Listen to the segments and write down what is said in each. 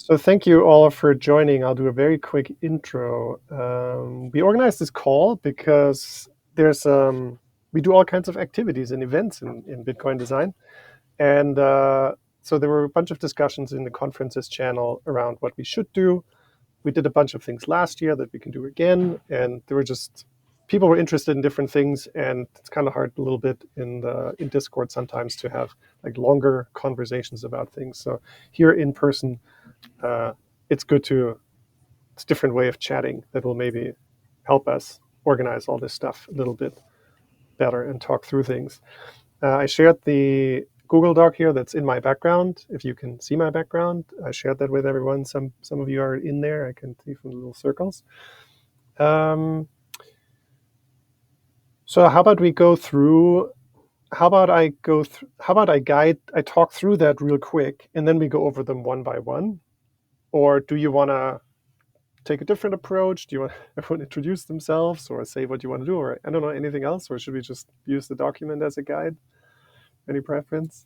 So thank you all for joining. I'll do a very quick intro. We organized this call because there's we do all kinds of activities and events in Bitcoin design, and so there were a bunch of discussions in the conferences channel around what we should do. We did a bunch of things last year that we can do again, and there were just people were interested in different things, and it's kind of hard a little bit in Discord sometimes to have like longer conversations about things. So here in person uh, it's good to it's a different way of chatting that will maybe help us organize all this stuff a little bit better and talk through things. I shared the Google Doc here that's in my background. If you can see my background, I shared that with everyone. Some of you are in there. I can see from the little circles. Um, so how about we go through? How about I go through? How about I talk through that real quick, and then we go over them one by one? Or do you want to take a different approach? Do you want everyone to introduce themselves or say what you want to do, or I don't know, anything else? Or should we just use the document as a guide? Any preference?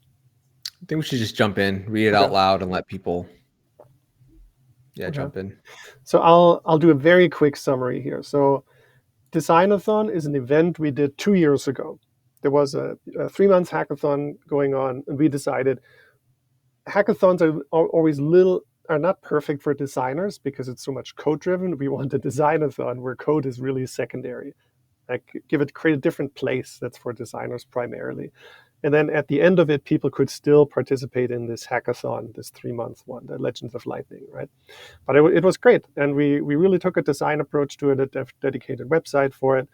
I think we should just jump in, read it Okay. out loud, and let people, Okay. jump in. So I'll do a very quick summary here. So Designathon is an event we did 2 years ago. There was a 3 month hackathon going on, and we decided hackathons are always little are not perfect for designers because it's so much code driven. We want a designathon where code is really secondary. Like create a different place that's for designers primarily. And then at the end of it, people could still participate in this hackathon, this 3 month one, the Legends of Lightning, right? But it was great. And we really took a design approach to it, a dedicated website for it.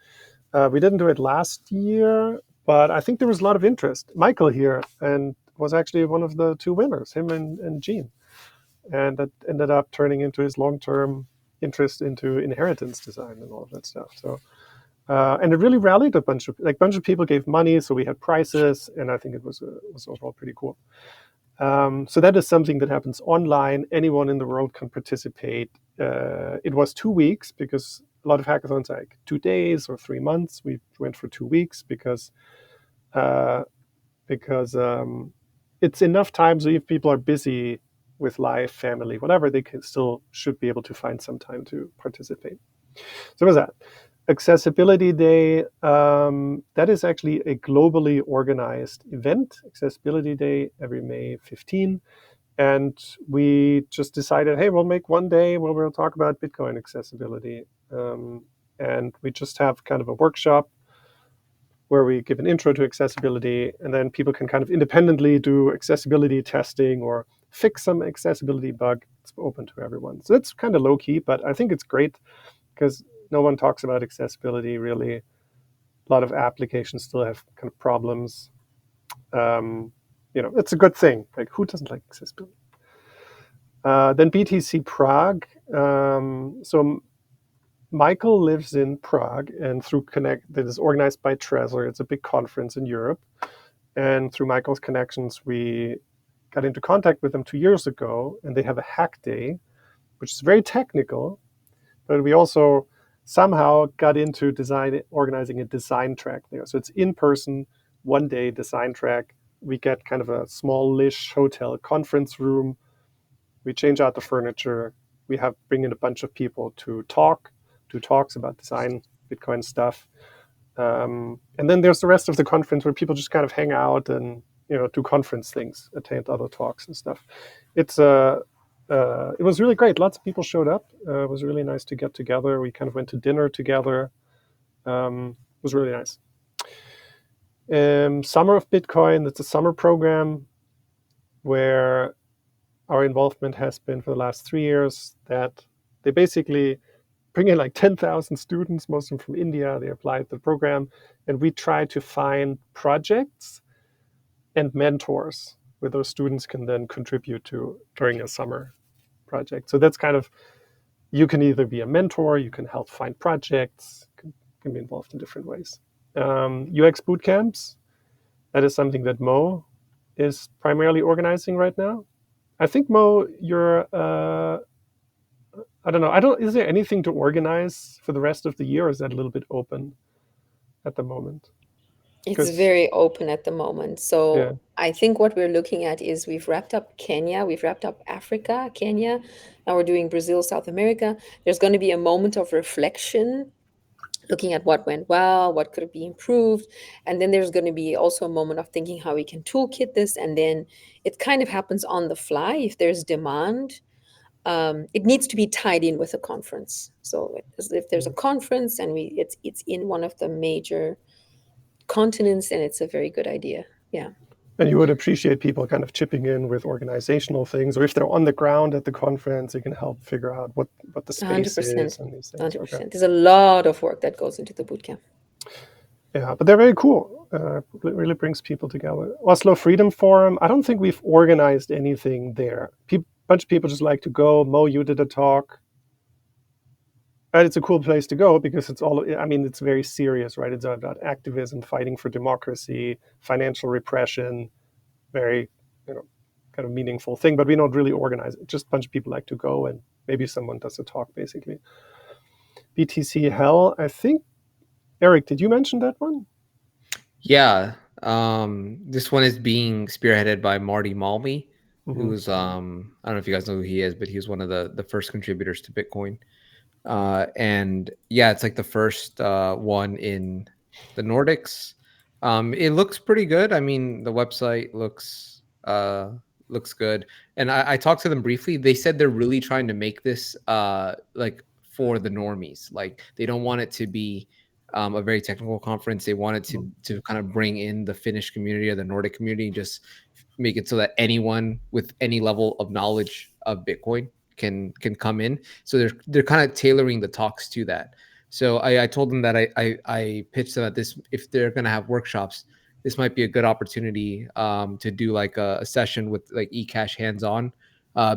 We didn't do it last year, but I think there was a lot of interest. Michael here and was actually one of the two winners, him and Gene. And that ended up turning into his long-term interest into inheritance design and all of that stuff. So and it really rallied a bunch of people gave money, so we had prizes, and I think it was overall pretty cool. So that is something that happens online. Anyone in the world can participate. It was 2 weeks because a lot of hackathons are like 2 days or 3 months. We went for 2 weeks uh, because it's enough time. So if people are busy with life, family, whatever, they can still should be able to find some time to participate. So what was that? Accessibility Day, that is actually a globally organized event, Accessibility Day, every May 15. And we just decided, hey, we'll make one day where we'll talk about Bitcoin accessibility. And we just have kind of a workshop where we give an intro to accessibility, and then people can kind of independently do accessibility testing or fix some accessibility bug. It's open to everyone. So it's kind of low key, but I think it's great because no one talks about accessibility really. A lot of applications still have kind of problems. Um, it's a good thing. Like, who doesn't like accessibility? Then BTC Prague. So Michael lives in Prague, and through Connect, that is organized by Trezor. It's a big conference in Europe, and through Michael's connections, we got into contact with them 2 years ago, and they have a hack day, which is very technical. But we also somehow got into organizing a design track there. So it's in person, 1 day design track. We get kind of a smallish hotel conference room. We change out the furniture. We bring in a bunch of people to do talks about design, Bitcoin stuff. And then there's the rest of the conference where people just kind of hang out and do conference things, attend other talks and stuff. It was really great. Lots of people showed up. It was really nice to get together. We kind of went to dinner together. It was really nice. Summer of Bitcoin, it's a summer program where our involvement has been for the last 3 years that they basically bring in like 10,000 students, most of them from India. They apply to the program, and we try to find projects and mentors where those students can then contribute to during a summer project. So that's kind of, you can either be a mentor, you can help find projects, can be involved in different ways. UX boot camps, that is something that Mo is primarily organizing right now. I think Mo, you're I don't know. I don't. Is there anything to organize for the rest of the year, or is that a little bit open at the moment? It's Because very open at the moment. yeah, So I think what we're looking at is we've wrapped up Kenya, we've wrapped up Africa, Kenya. Now we're doing Brazil, South America. There's going to be a moment of reflection, looking at what went well, what could be improved. And then there's going to be also a moment of thinking how we can toolkit this. And then it kind of happens on the fly if there's demand. It needs to be tied in with a conference. So if there's a conference and it's in one of the major continents, and it's a very good idea. Yeah, and you would appreciate people kind of chipping in with organizational things, or if they're on the ground at the conference, they can help figure out what the space is 100%. and these things. Okay. 100%. There's a lot of work that goes into the bootcamp. Yeah, but they're very cool. It really brings people together. Oslo Freedom Forum. I don't think we've organized anything there. Bunch of people just like to go. Mo, you did a talk. And it's a cool place to go because it's all. I mean, it's very serious, right? It's about activism, fighting for democracy, financial repression. Very, you know, kind of meaningful thing. But we don't really organize it. Just a bunch of people like to go, and maybe someone does a talk, basically. BTC Hell. I think Eric, did you mention that one? Yeah. This one is being spearheaded by Marty Malmy, Mm-hmm. who's I don't know if you guys know who he is, but he was one of the first contributors to Bitcoin. And yeah, it's like the first one in the Nordics. It looks pretty good. I mean, the website looks good. And I talked to them briefly. They said they're really trying to make this like for the normies. Like they don't want it to be a very technical conference. They want it to kind of bring in the Finnish community or the Nordic community, just make it so that anyone with any level of knowledge of Bitcoin can come in. So they're kind of tailoring the talks to that. So I told them that I pitched them at this, if they're going to have workshops, this might be a good opportunity to do like a session with like eCash hands-on,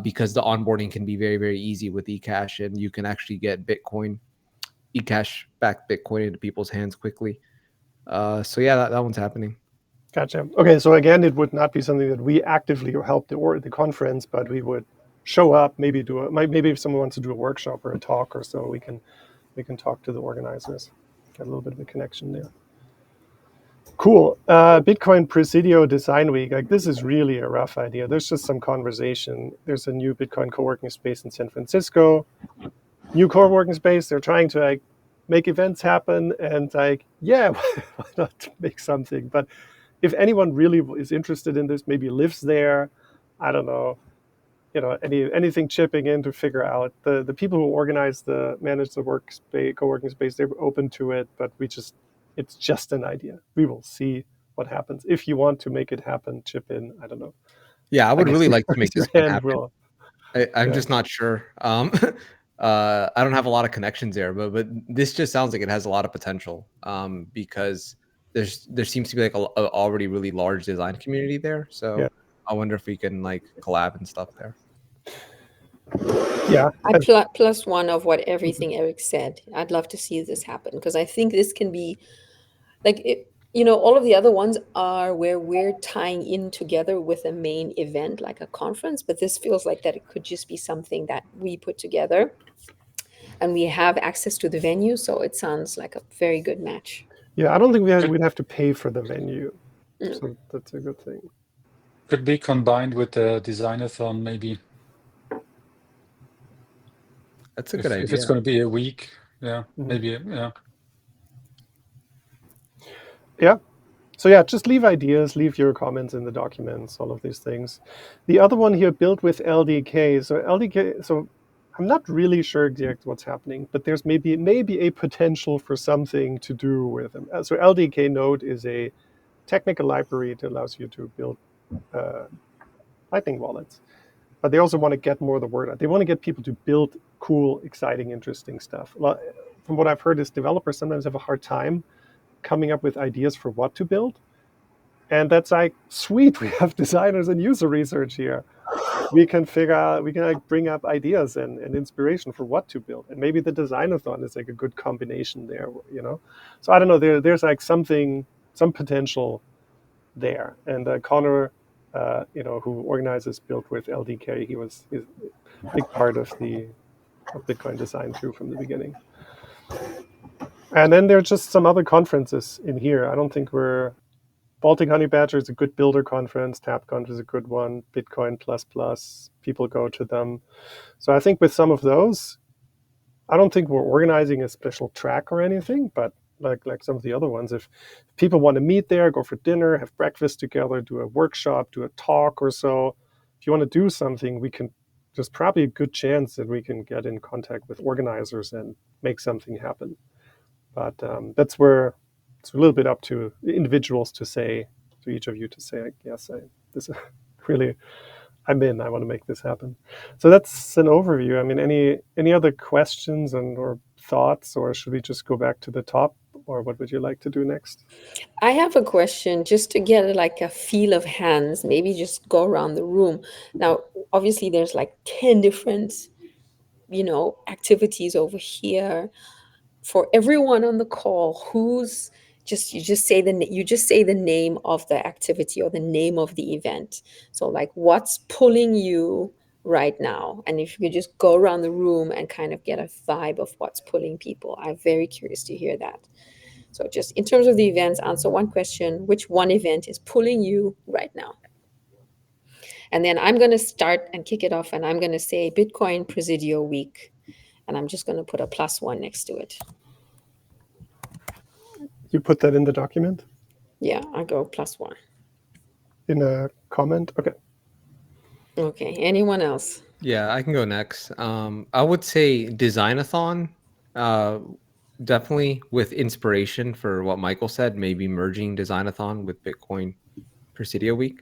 because the onboarding can be very, very easy with eCash, and you can actually get Bitcoin, eCash back Bitcoin into people's hands quickly. So yeah, that one's happening. Gotcha. Okay, so again, it would not be something that we actively help the conference, but we would show up, maybe maybe if someone wants to do a workshop or a talk or so, we can talk to the organizers, get a little bit of a connection there. Cool. Bitcoin Presidio Design Week. Like this is really a rough idea. There's just some conversation. There's a new Bitcoin co-working space in San Francisco. New co-working space. They're trying to like make events happen, and like yeah, why not make something? But if anyone really is interested in this, maybe lives there, I don't know, anything chipping in to figure out the people who manage the workspace, co-working space, they're open to it, but it's just an idea. We will see what happens. If you want to make it happen, chip in. I don't know. Yeah, I I would guess really you like to raise make your this one hand, happen. Will. I'm Yeah. just not sure. I don't have a lot of connections there, but this just sounds like it has a lot of potential. Because there seems to be like a already really large design community there. So Yeah. I wonder if we can like collab and stuff there. Yeah. I plus one of what everything Eric said. I'd love to see this happen because I think this can be like all of the other ones are where we're tying in together with a main event like a conference, but this feels like that it could just be something that we put together and we have access to the venue, so it sounds like a very good match. Yeah. I don't think Could, we'd have to pay for the venue. Mm. So that's a good thing. could be combined with the designathon, maybe. That's a good If it's idea. going to be a week, yeah, Mhm. maybe, yeah. Yeah. So yeah, just leave ideas, leave your comments in the documents, all of these things. The other one here, built with LDK. So LDK, so I'm not really sure exactly what's happening, but there's maybe a potential for something to do with them. So LDK Node is a technical library that allows you to build Lightning wallets. But they also want to get more of the word out. They want to get people to build cool, exciting, interesting stuff. From what I've heard, is developers sometimes have a hard time coming up with ideas for what to build. And that's like, sweet, we have designers and user research here. We can like bring up ideas and inspiration for what to build. And maybe the designathon is like a good combination there, So I don't know, there's like some potential there. And Connor, who organizes Built with LDK, he's a big part of Bitcoin design too from the beginning. And then there's just some other conferences in here. I don't think we're Baltic Honey Badger is a good builder conference. TabConf is a good one. Bitcoin plus plus, people go to them. So I think with some of those, I don't think we're organizing a special track or anything, but like some of the other ones, if people want to meet there, go for dinner, have breakfast together, do a workshop, do a talk or so, if you want to do something, there's probably a good chance that we can get in contact with organizers and make something happen. But that's where it's a little bit up to individuals to say, to each of you to say, yes, this really, I'm in. I want to make this happen. So that's an overview. I mean, any other questions or thoughts, or should we just go back to the top, or what would you like to do next? I have a question just to get like a feel of hands, maybe just go around the room. Now, obviously, there's like 10 different, activities over here. For everyone on the call, you just say the name of the activity or the name of the event. So like what's pulling you right now? And if you could just go around the room and kind of get a vibe of what's pulling people. I'm very curious to hear that. So just in terms of the events, answer one question: which one event is pulling you right now? And then I'm going to start and kick it off, and I'm going to say Bitcoin Presidio Week, and I'm just going to put a +1 next to it. You put that in the document? Yeah, I'll go +1. In a comment? Okay. Okay, anyone else? Yeah, I can go next. I would say Designathon, definitely with inspiration for what Michael said, maybe merging Designathon with Bitcoin Presidio Week.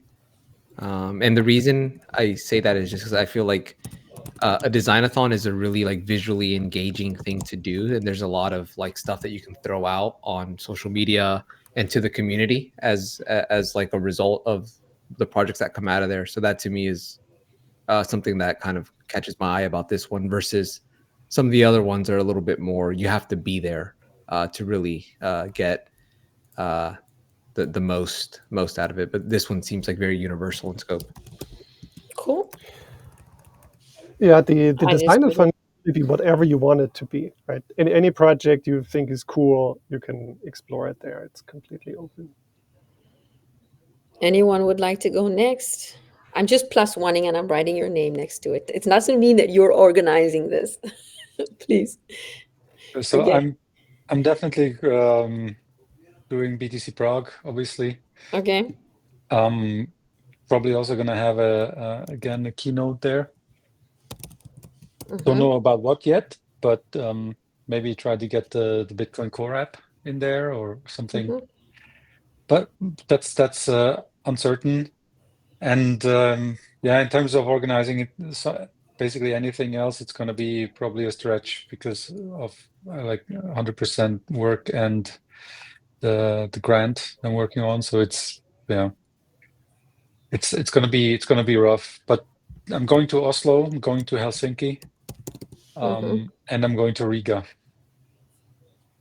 And the reason I say that is just because I feel like a Designathon is a really like visually engaging thing to do, and there's a lot of like stuff that you can throw out on social media and to the community as like a result of the projects that come out of there. So that to me is something that kind of catches my eye about this one versus some of the other ones are a little bit more, you have to be there to really get the most out of it. But this one seems like very universal in scope. Cool. Yeah, the I design of just- fun can be whatever you want it to be, right? Any project you think is cool, you can explore it there. It's completely open. Anyone would like to go next? I'm just +1ing and I'm writing your name next to it. It doesn't mean that you're organizing this. Please. So Okay. I'm definitely doing BTC Prague, obviously. Okay. Probably also gonna have again a keynote there. Don't Mhm. know about what yet, but maybe try to get the Bitcoin Core app in there or something. Mhm. But that's uncertain. And yeah, in terms of organizing it, so basically anything else, it's going to be probably a stretch because of like 100% work and the grant I'm working on. So it's going to be rough. But I'm going to Oslo, I'm going to Helsinki, Mhm. and I'm going to Riga.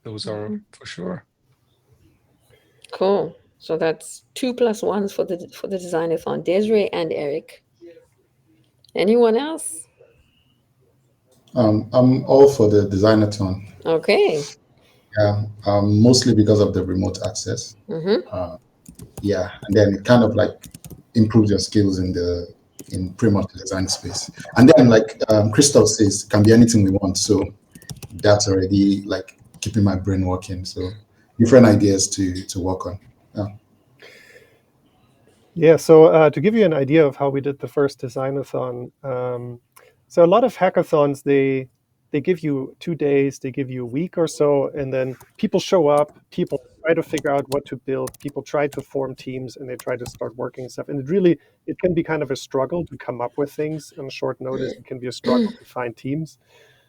Those are Mhm. for sure. Cool. So that's 2 +1s for the Designathon. Desiree and Eric. Anyone else? I'm all for the Designathon. Okay. Yeah, mostly because of the remote access. Mm-hmm. Yeah, and then it kind of like improves your skills in pretty much the design space. And then, like Christoph says, it can be anything we want. So that's already like keeping my brain working. So different ideas to work on. Yeah. Yeah, so to give you an idea of how we did the first Designathon, so a lot of hackathons, they give you 2 days, they give you a week or so, and then people show up, people try to figure out what to build, people try to form teams, and they try to start working and stuff. And it can be kind of a struggle to come up with things on short notice. It can be a struggle to find teams.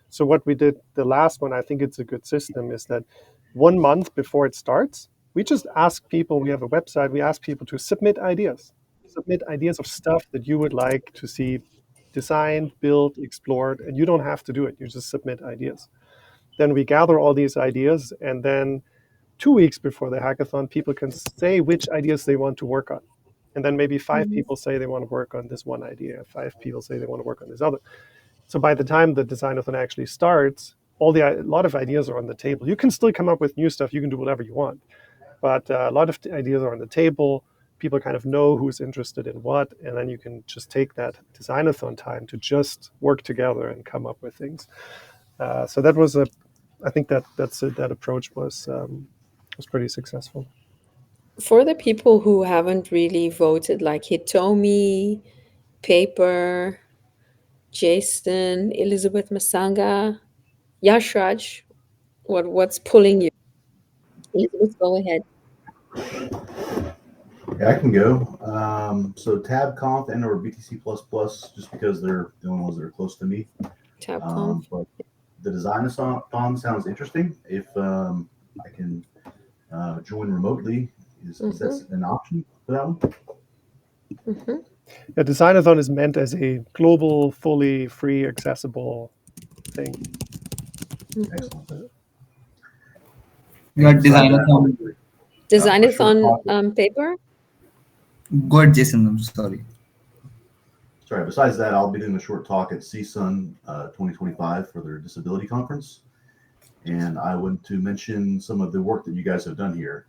So what we did the last one, I think it's a good system, is that 1 month before it starts, we just ask people, we have a website, we ask people to submit ideas of stuff that you would like to see designed, built, explored, and you don't have to do it. You just submit ideas. Then we gather all these ideas, and then 2 weeks before the hackathon, people can say which ideas they want to work on. And then maybe 5 people say they want to work on this one idea, 5 people say they want to work on this other. So by the time the Designathon actually starts, a lot of ideas are on the table. You can still come up with new stuff. You can do whatever you want. But a lot of the ideas are on the table. People kind of know who's interested in what, and then you can just take that designathon time to just work together and come up with things. So that was I think that approach was pretty successful. For the people who haven't really voted, like Hitomi, Paper, Jason, Elizabeth Masanga, Yashraj, what's pulling you? Elizabeth, go ahead. Yeah, I can go. So TabConf and or BTC++, just because they're the only ones that are close to me. Tabconf. But the design-a-thon sounds interesting. If I can join remotely, is that an option for that one? Yeah, designathon is meant as a global, fully free, accessible thing. Excellent. Your And besides that, I'll designathon. be doing a short talk. Designathon Paper. Go ahead, Jason. I'm sorry. Sorry, besides that, I'll be doing a short talk at CSUN 2025 for their disability conference. And I want to mention some of the work that you guys have done here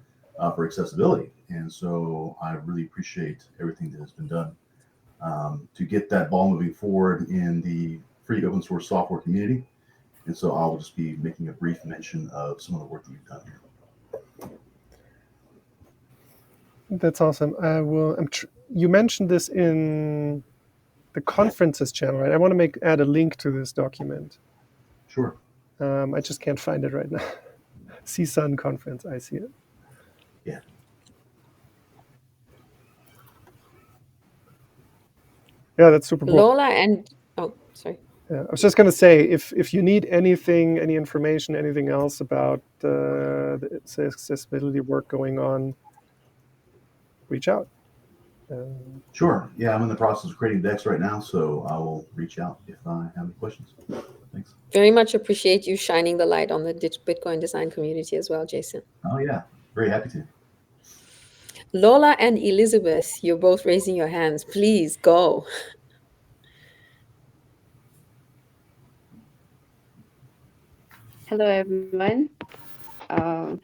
for accessibility. And so I really appreciate everything that has been done to get that ball moving forward in the free open source software community. And so I'll just be making a brief mention of some of the work that you've done here. That's awesome. You mentioned this in the conferences channel, right? I want to add a link to this document. Sure. I just can't find it right now. CSUN conference, I see it. Yeah. Yeah, that's super cool. Lola and sorry. Yeah, I was just going to say, if you need anything, any information, anything else about the accessibility work going on, reach out. Sure. Yeah, I'm in the process of creating decks right now, so I will reach out if I have any questions. Thanks. Very much appreciate you shining the light on the Bitcoin design community as well, Jason. Oh, yeah. Very happy to. Lola and Elizabeth, you're both raising your hands. Please go. Hello, everyone. I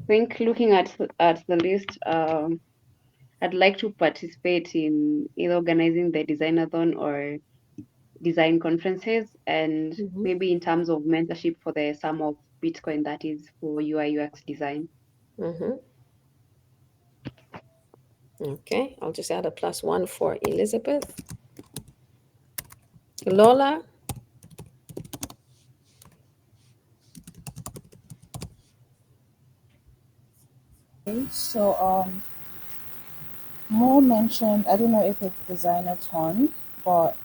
think looking at the list, I'd like to participate in either organizing the designathon or design conferences, and maybe in terms of mentorship for the Sum of Bitcoin, that is for UI UX design. Okay, I'll just add a +1 for Elizabeth. Lola. So Mo mentioned, I don't know if it's designathon, but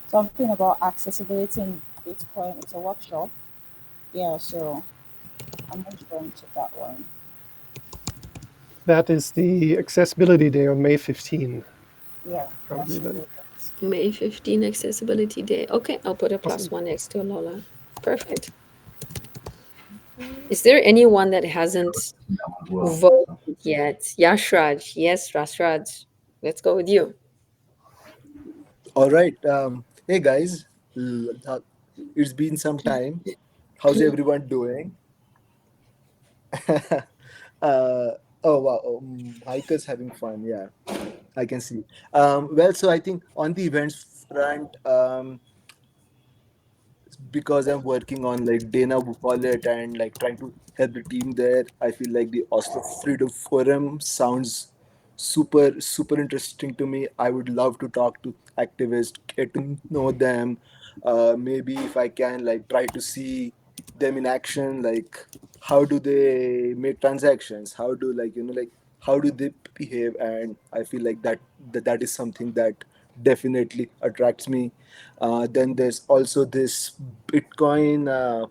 something about accessibility in Bitcoin. It's a workshop. Yeah, so I'm not going to that one. That is the accessibility day on May 15. Yeah, probably then. May 15 accessibility day. Okay, I'll put a +1 next to Lola. Perfect. Is there anyone that hasn't voted yet? Yashraj. Yes, Yashraj. Let's go with you. All right. Hey guys, it's been some time. How's everyone doing? Oh wow, Micah's having fun. Yeah, I can see. Well, so I think on the events front, because I'm working on like Dana Wallet and like trying to help the team there, I feel like the Oslo Freedom Forum sounds super interesting to me. I would love to talk to activists, get to know them. Maybe if I can like try to see them in action, like how do they make transactions? How do how do they behave? And I feel like that is something that definitely attracts me. Then there's also this Bitcoin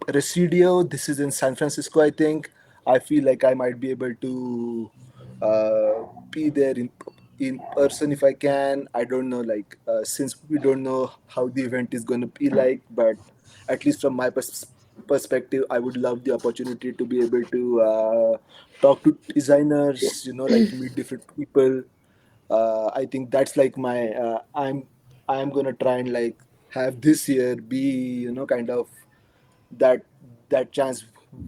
Residio. This is in San Francisco, I think. I feel like I might be able to be there in person if I can. I don't know, since we don't know how the event is going to be like, but at least from my perspective, I would love the opportunity to be able to talk to designers, like meet different people. I think that's like my I'm gonna try and have this year be kind of that chance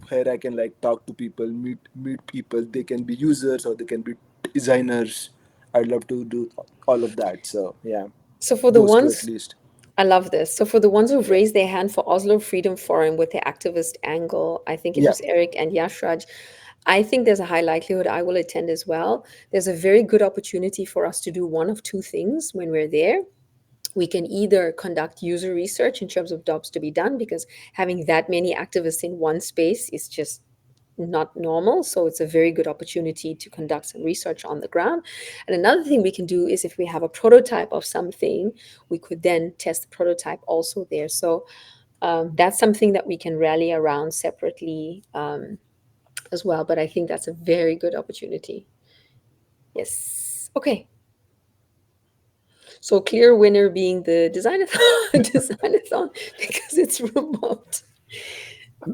where I can like talk to people, meet people. They can be users or they can be designers. I'd love to do all of that. So yeah, So for the those two at ones, least. I love this. So for the ones who've raised their hand for Oslo Freedom Forum with the activist angle, I think it Yeah. was Eric and Yashraj. I think there's a high likelihood I will attend as well. There's a very good opportunity for us to do one of two things when we're there. We can either conduct user research in terms of jobs to be done, because having that many activists in one space is just not normal. So it's a very good opportunity to conduct some research on the ground. And another thing we can do is, if we have a prototype of something, we could then test the prototype also there. So that's something that we can rally around separately as well. But I think that's a very good opportunity. Yes. Okay. So clear winner being the designathon, designathon, because it's remote.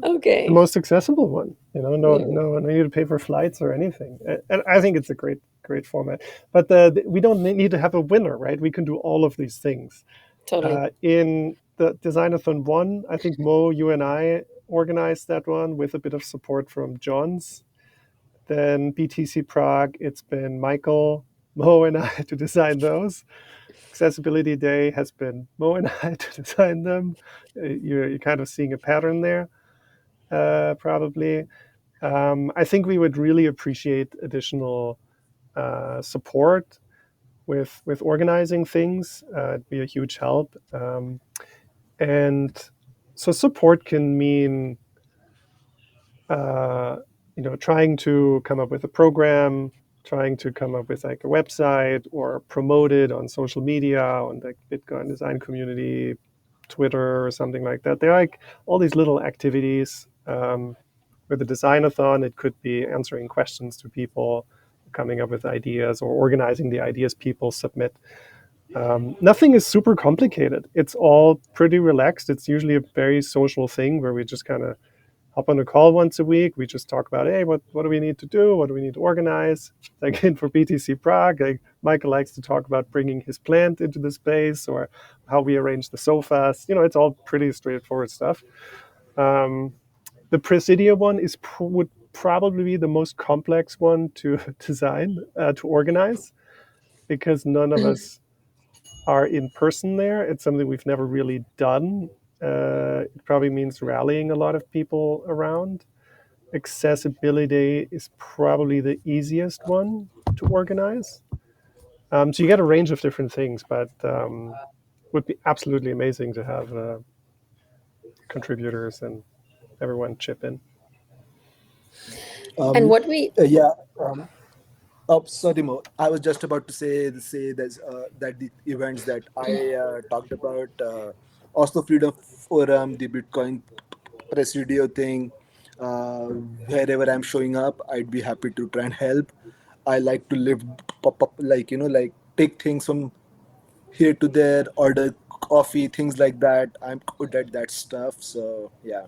Okay. The most accessible one, no Yeah. need to pay for flights or anything. And I think it's a great format. But we don't need to have a winner, right? We can do all of these things. Totally. In the Designathon 1, I think Mo, you and I organized that one with a bit of support from John's. Then BTC Prague, it's been Michael, Mo, and I to design those. Accessibility Day has been Mo and I to design them. You're kind of seeing a pattern there, probably. I think we would really appreciate additional support with organizing things. It'd be a huge help. And so support can mean trying to come up with a program, trying to come up with like a website, or promote it on social media, on the Bitcoin design community, Twitter, or something like that. There are like all these little activities. With the Designathon, it could be answering questions to people, coming up with ideas, or organizing the ideas people submit. Nothing is super complicated. It's all pretty relaxed. It's usually a very social thing where we just kind of hop on a call once a week. We just talk about, hey, what do we need to do? What do we need to organize? Like for BTC Prague, Michael likes to talk about bringing his plant into the space, or how we arrange the sofas. It's all pretty straightforward stuff. The Presidia one would probably be the most complex one to design, to organize, because none of us are in person there. It's something we've never really done. It probably means rallying a lot of people around. Accessibility is probably the easiest one to organize. So you get a range of different things, but would be absolutely amazing to have contributors and everyone chip in. And what we Yeah. Oh, sorry, Mo. I was just about to say that the events that I talked about, Oslo Freedom Forum, the Bitcoin Presidio thing, wherever I'm showing up, I'd be happy to try and help. I like to live pop up, like take things from here to there, order coffee, things like that. I'm good at that stuff. So yeah,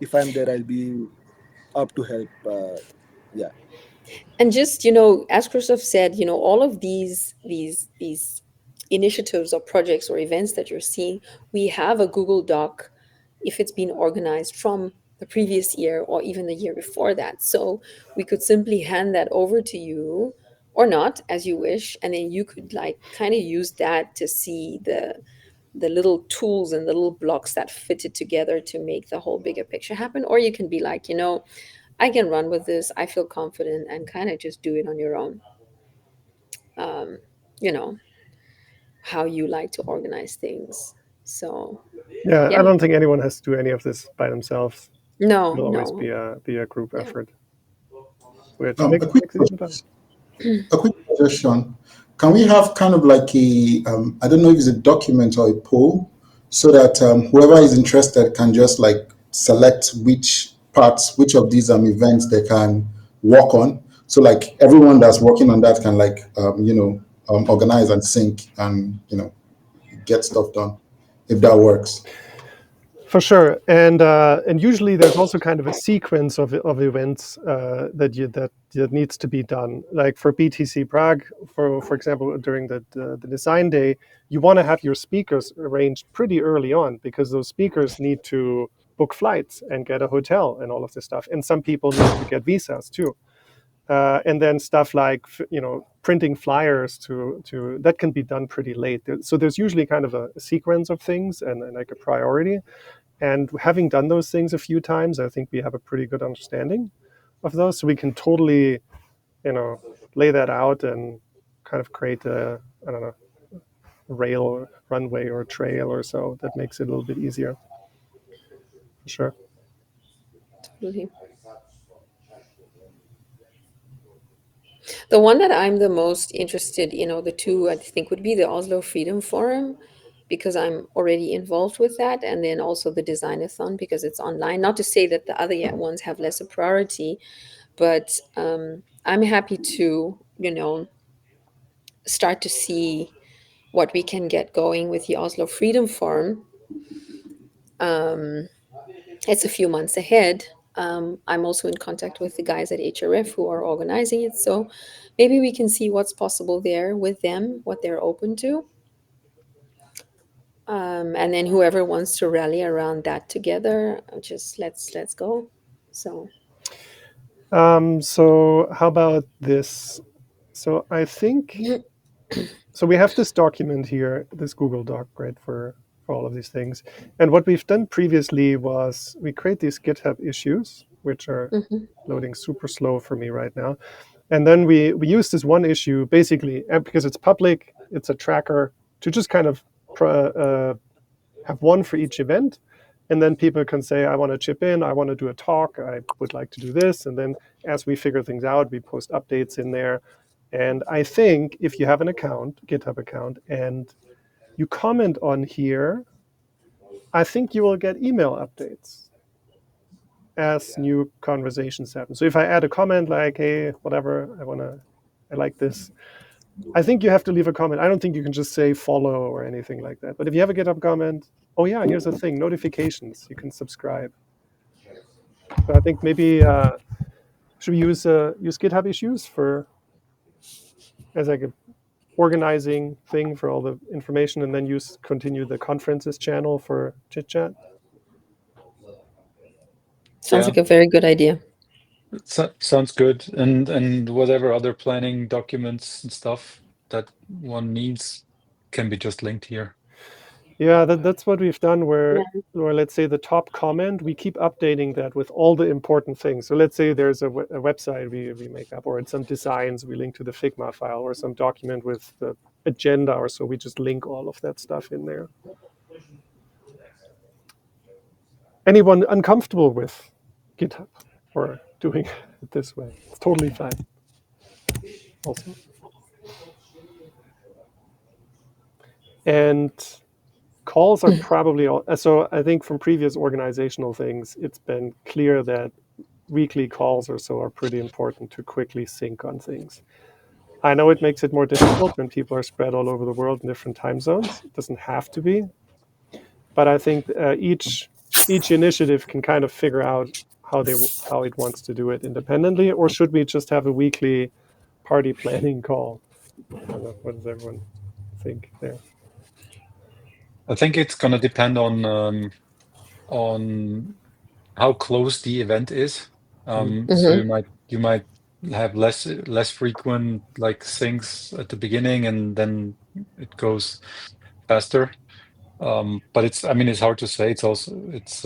if I'm there, I'll be up to help. Yeah. And just, as Christoph said, all of these initiatives or projects or events that you're seeing, we have a Google Doc if it's been organized from the previous year or even the year before that. So we could simply hand that over to you, or not, as you wish, and then you could like kind of use that to see the little tools and the little blocks that fit it together to make the whole bigger picture happen. Or you can be like, I can run with this. I feel confident, and kind of just do it on your own. You know, how you like to organize things. So, Yeah, yeah. I don't think anyone has to do any of this by themselves. No, It'll always no. be a group Yeah. effort. Which A makes quick it even better. a quick suggestion. Can we have kind of like a, I don't know if it's a document or a poll, so that whoever is interested can just like select which of these events they can work on. So like everyone that's working on that can like, organize and sync and, get stuff done, if that works. For sure, and usually there's also kind of a sequence of events that needs to be done. Like for BTC Prague, for example, during the design day, you want to have your speakers arranged pretty early on, because those speakers need to book flights and get a hotel and all of this stuff. And some people need to get visas too. And then stuff like, printing flyers to that can be done pretty late. So there's usually kind of a sequence of things and like a priority. And having done those things a few times, I think we have a pretty good understanding of those. So we can totally, lay that out and kind of create a rail or runway or trail or so that makes it a little bit easier. For sure. Totally. The one that I'm the most interested, the two I think would be the Oslo Freedom Forum, because I'm already involved with that, and then also the Designathon because it's online. Not to say that the other ones have lesser priority, but I'm happy to, start to see what we can get going with the Oslo Freedom Forum. It's a few months ahead. I'm also in contact with the guys at HRF who are organizing it. So maybe we can see what's possible there with them, what they're open to. And then whoever wants to rally around that together, just let's go. So so how about this? So I think, so we have this document here, this Google Doc, right, for all of these things. And what we've done previously was we create these GitHub issues, which are loading super slow for me right now. And then we use this one issue, basically, because it's public, it's a tracker, to just kind of have one for each event. And then people can say, I want to chip in, I want to do a talk, I would like to do this. And then as we figure things out, we post updates in there. And I think if you have an account, GitHub account, and you comment on here, I think you will get email updates as new conversations happen. So if I add a comment like, hey, whatever, I like this, I think you have to leave a comment. I don't think you can just say follow or anything like that. But if you have a GitHub comment, oh yeah, here's the thing, notifications, you can subscribe. So I think maybe, should we use GitHub issues as like a organizing thing for all the information, and then continue the conferences channel for chit chat? Sounds like a very good idea. Sounds good. And whatever other planning documents and stuff that one needs can be just linked here. Yeah, that's what we've done where let's say the top comment, we keep updating that with all the important things. So let's say there's a website we make up, or some designs, we link to the Figma file, or some document with the agenda or so, we just link all of that stuff in there. Anyone uncomfortable with GitHub or doing it this way? It's totally fine. Also. And calls are probably so I think from previous organizational things, it's been clear that weekly calls or so are pretty important to quickly sync on things. I know it makes it more difficult when people are spread all over the world in different time zones. It doesn't have to be. But I think each initiative can kind of figure out how it wants to do it independently, or should we just have a weekly party planning call? I don't know, what does everyone think there? I think it's going to depend on how close the event is. So you might have less frequent like things at the beginning, and then it goes faster. But it's hard to say. It's